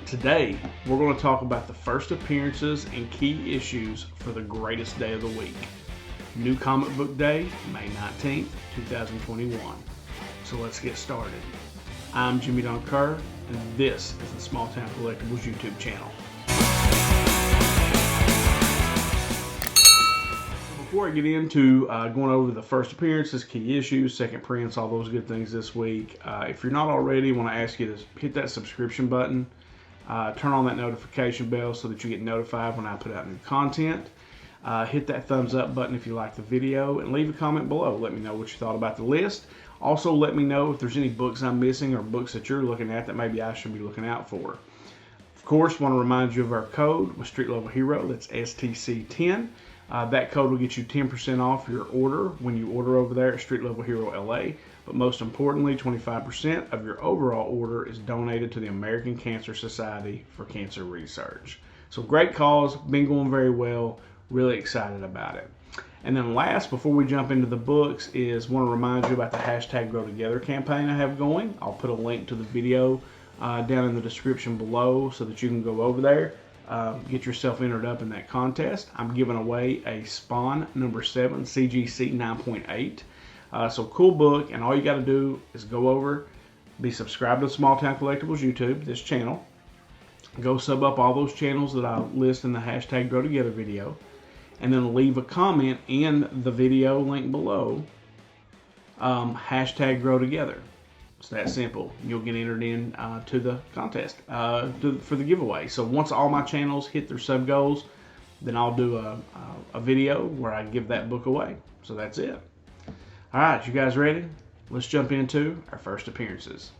Today, we're going to talk about the first appearances and key issues for the greatest day of the week. New Comic Book Day, May 19th, 2021. So let's get started. I'm Jimmy Don Kerr, and this is the SmallTown Collectibles YouTube channel. Before I get into going over the first appearances, key issues, second prints, all those good things this week, if you're not already, I want to ask you to hit that subscription button. Turn on that notification bell so that you get notified when I put out new content. Hit that thumbs up button if you like the video, and leave a comment below. Let me know what you thought about the list. Also, let me know if there's any books I'm missing or books that you're looking at that maybe I should be looking out for. Of course, want to remind you of our code with Street Level Hero. That's STC10. That code will get you 10% off your order when you order over there at Street Level Hero LA. But most importantly, 25% of your overall order is donated to the American Cancer Society for Cancer Research. So great cause, been going very well, really excited about it. And then last, before we jump into the books, is want to remind you about the hashtag Grow Together campaign I have going. I'll put a link to the video down in the description below so that you can go over there. Get yourself entered up in that contest. I'm giving away a Spawn number 7 CGC 9.8. So cool book, and all you got to do is go over, be subscribed to SmallTown Collectibles YouTube, this channel. Go sub up all those channels that I list in the hashtag Grow Together video, and then leave a comment in the video link below, hashtag Grow Together. It's that simple. You'll get entered in to the contest for the giveaway. So once all my channels hit their sub goals, then I'll do a video where I give that book away. So that's it. All right, you guys ready? Let's jump into our first appearances.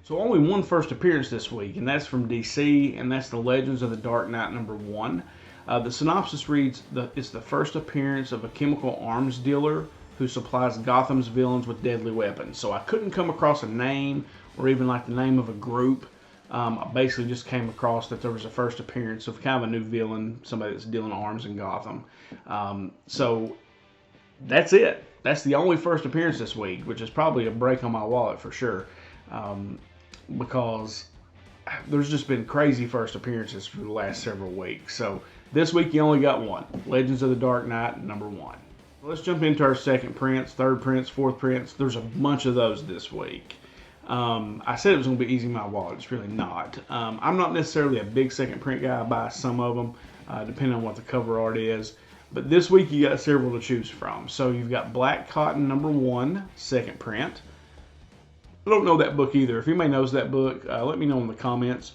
So only one first appearance this week, and that's from DC, and that's the Legends of the Dark Knight number 1. The synopsis reads, it's the first appearance of a chemical arms dealer who supplies Gotham's villains with deadly weapons. So I couldn't come across a name or even like the name of a group. I basically just came across that there was a first appearance of kind of a new villain, somebody that's dealing arms in Gotham. So that's it. That's the only first appearance this week, which is probably a break on my wallet for sure, because there's just been crazy first appearances for the last several weeks. So this week you only got one, Legends of the Dark Knight number 1. Let's jump into our second prints, third prints, fourth prints. There's a bunch of those this week. I said it was going to be easy in my wallet. It's really not. I'm not necessarily a big second print guy. I buy some of them, depending on what the cover art is. But this week you got several to choose from. So you've got Black Cotton number 1, second print. I don't know that book either. If anybody knows that book, let me know in the comments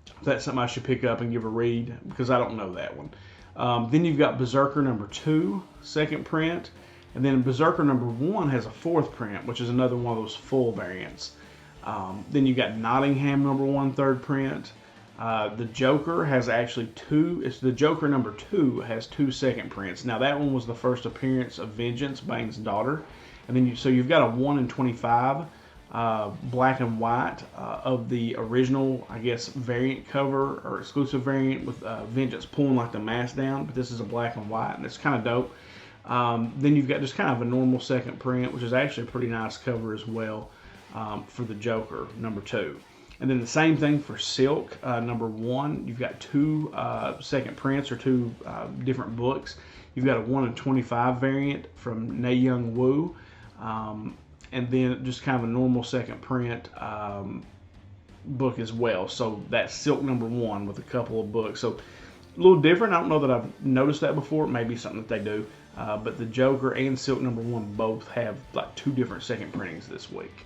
if that's something I should pick up and give a read, because I don't know that one. Then you've got Berserker number 2, second print. And then Berserker number 1 has a fourth print, which is another one of those full variants. Then you've got Nottingham number 1, third print. The Joker has actually 2. It's the Joker number 2 has 2 second prints. Now that one was the first appearance of Vengeance, Bane's daughter. And then so you've got a 1 in 25 black and white of the original, I guess, variant cover or exclusive variant with Vengeance pulling like the mask down. But this is a black and white, and it's kind of dope. Then you've got just kind of a normal second print, which is actually a pretty nice cover as well for the Joker number 2. And then the same thing for Silk number 1. You've got 2 second prints or 2 different books. You've got a 1 in 25 variant from Na Young Woo, and then just kind of a normal second print book as well. So that's Silk number 1 with a couple of books. So a little different. I don't know that I've noticed that before. It may be something that they do. But the Joker and Silk number 1 both have like 2 different second printings this week.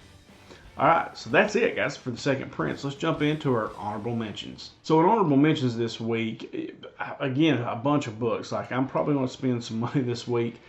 Alright, so that's it, guys, for the second prints. Let's jump into our honorable mentions. So in honorable mentions this week, again, a bunch of books. Like, I'm probably going to spend some money this week.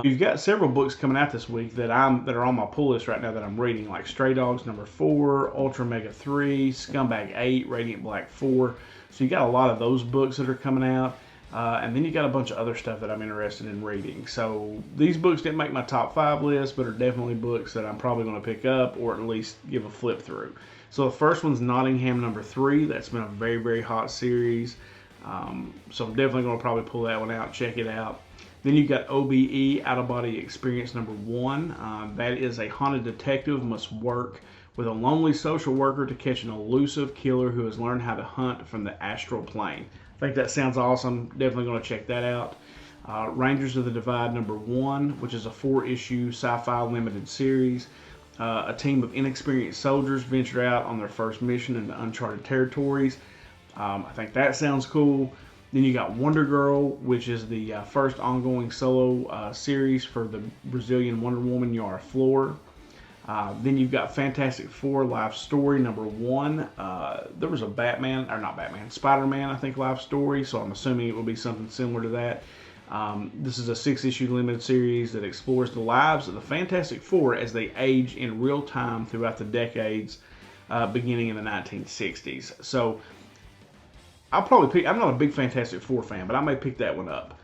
You've got several books coming out this week that are on my pull list right now that I'm reading, like Stray Dogs number 4, Ultra Mega 3, Scumbag 8, Radiant Black 4. So you got a lot of those books that are coming out. And then you got a bunch of other stuff that I'm interested in reading. So these books didn't make my top 5 list, but are definitely books that I'm probably going to pick up or at least give a flip through. So the first one's Nottingham number 3. That's been a very, very hot series. So I'm definitely going to probably pull that one out, check it out. Then you've got OBE, Out of Body Experience number 1. That is a haunted detective must work with a lonely social worker to catch an elusive killer who has learned how to hunt from the astral plane. I think that sounds awesome. Definitely going to check that out. Rangers of the Divide #1, which is a 4-issue sci-fi limited series. A team of inexperienced soldiers venture out on their first mission into uncharted territories. I think that sounds cool. Then you got Wonder Girl, which is the first ongoing solo series for the Brazilian Wonder Woman Yara Flor. Then you've got Fantastic Four live story #1. There was a Spider-Man, I think, live story, so I'm assuming it will be something similar to that. This is a 6-issue limited series that explores the lives of the Fantastic Four as they age in real time throughout the decades beginning in the 1960s. So I'll probably pick, I'm not a big Fantastic Four fan, but I may pick that one up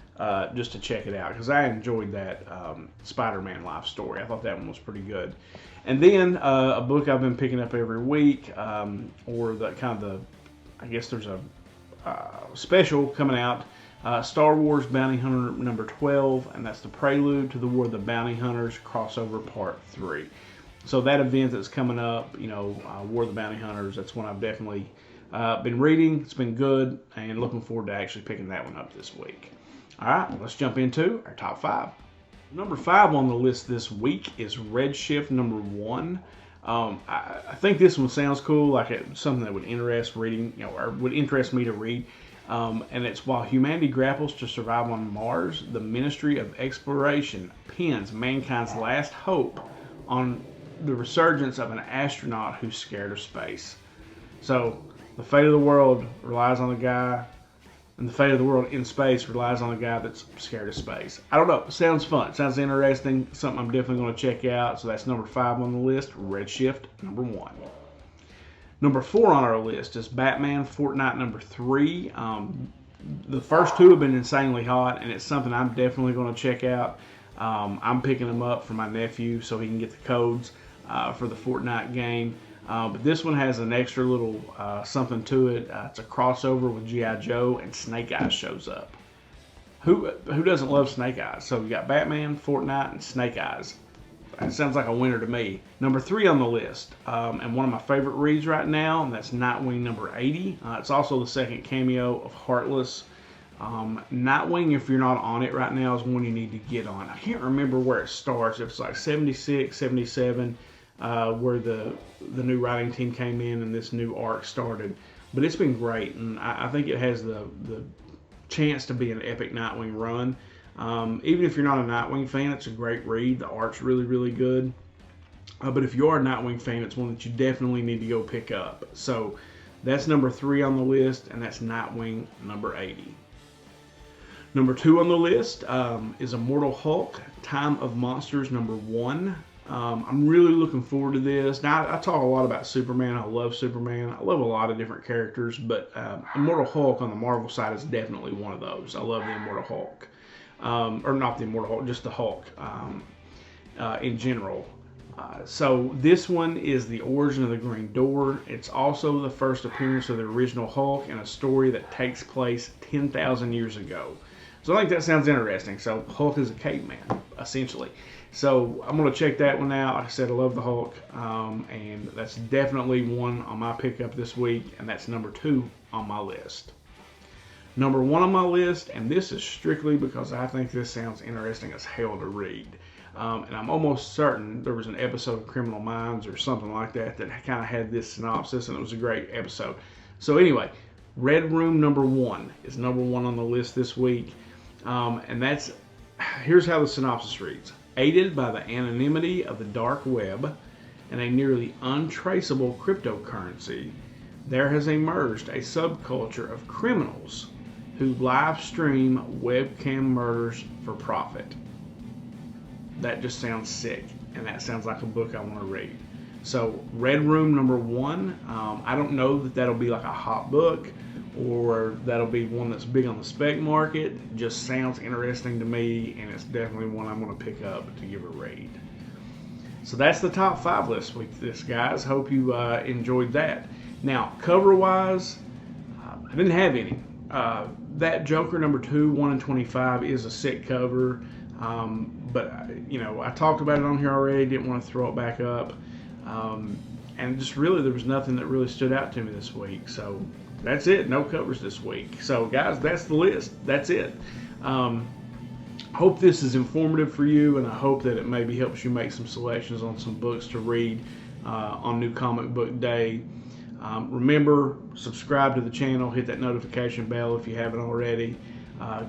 just to check it out, because I enjoyed that Spider-Man live story. I thought that one was pretty good. And then a book I've been picking up every week, or I guess there's a special coming out, Star Wars Bounty Hunter #12, and that's the prelude to the War of the Bounty Hunters crossover Part 3. So that event that's coming up, War of the Bounty Hunters, that's one I've definitely been reading. It's been good, and looking forward to actually picking that one up this week. All right, let's jump into our top 5. Number 5 on the list this week is Redshift #1. I think this one sounds cool, like it's something that would interest reading, or would interest me to read. And it's while humanity grapples to survive on Mars, the Ministry of Exploration pins mankind's last hope on the resurgence of an astronaut who's scared of space. So the fate of the world relies on the guy, and the fate of the world in space relies on the guy that's scared of space. I don't know. It sounds fun. It sounds interesting. Something I'm definitely going to check out. So that's number 5 on the list, Redshift #1. Number 4 on our list is Batman Fortnite #3. The first 2 have been insanely hot, and it's something I'm definitely going to check out. I'm picking them up for my nephew so he can get the codes for the Fortnite game. But this one has an extra little something to it. It's a crossover with G.I. Joe, and Snake Eyes shows up. Who doesn't love Snake Eyes? So we got Batman, Fortnite, and Snake Eyes. That sounds like a winner to me. Number 3 on the list, and one of my favorite reads right now, and that's Nightwing #80. It's also the second cameo of Heartless. Nightwing, if you're not on it right now, is one you need to get on. I can't remember where it starts. It's like 76, 77, where the new writing team came in and this new arc started. But it's been great, and I think it has the chance to be an epic Nightwing run. Even if you're not a Nightwing fan, it's a great read. The art's really, really good. But if you are a Nightwing fan, it's one that you definitely need to go pick up. So that's number 3 on the list, and that's Nightwing #80. Number 2 on the list is Immortal Hulk, Time of Monsters #1. I'm really looking forward to this. Now, I talk a lot about Superman. I love Superman. I love a lot of different characters, but Immortal Hulk on the Marvel side is definitely one of those. I love the Immortal Hulk. Or not the Immortal Hulk, just the Hulk in general. So this one is the origin of the Green Door. It's also the first appearance of the original Hulk in a story that takes place 10,000 years ago. So I think that sounds interesting. So Hulk is a caveman, essentially. So I'm going to check that one out. Like I said, I love the Hulk, and that's definitely one on my pickup this week, and that's number 2 on my list. Number 1 on my list, and this is strictly because I think this sounds interesting as hell to read. And I'm almost certain there was an episode of Criminal Minds or something like that kind of had this synopsis, and it was a great episode. So anyway, Red Room #1 is number 1 on the list this week. And here's how the synopsis reads. Aided by the anonymity of the dark web and a nearly untraceable cryptocurrency, there has emerged a subculture of criminals who live stream webcam murders for profit. That just sounds sick, and that sounds like a book I want to read. So Red Room #1, I don't know that that'll be like a hot book or that'll be one that's big on the spec market. It just sounds interesting to me, and it's definitely one I'm going to pick up to give a read. So that's the top 5 list week, guys. Hope you enjoyed that. Now, cover-wise, I didn't have any. That Joker #2, 1 in 25 is a sick cover. But I talked about it on here already. Didn't want to throw it back up. and just really there was nothing that really stood out to me this week. So that's it. No covers this week. So guys, that's the list. That's it. Hope this is informative for you, and I hope that it maybe helps you make some selections on some books to read on New Comic Book Day. Remember, subscribe to the channel, hit that notification bell if you haven't already.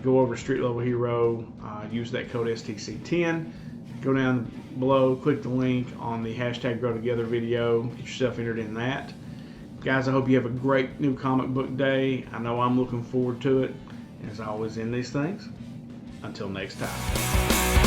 Go over to Street Level Hero, use that code STC10. Go down below, click the link on the hashtag Grow Together video, get yourself entered in that. Guys, I hope you have a great New Comic Book Day. I know I'm looking forward to it. As I always end these things, until next time.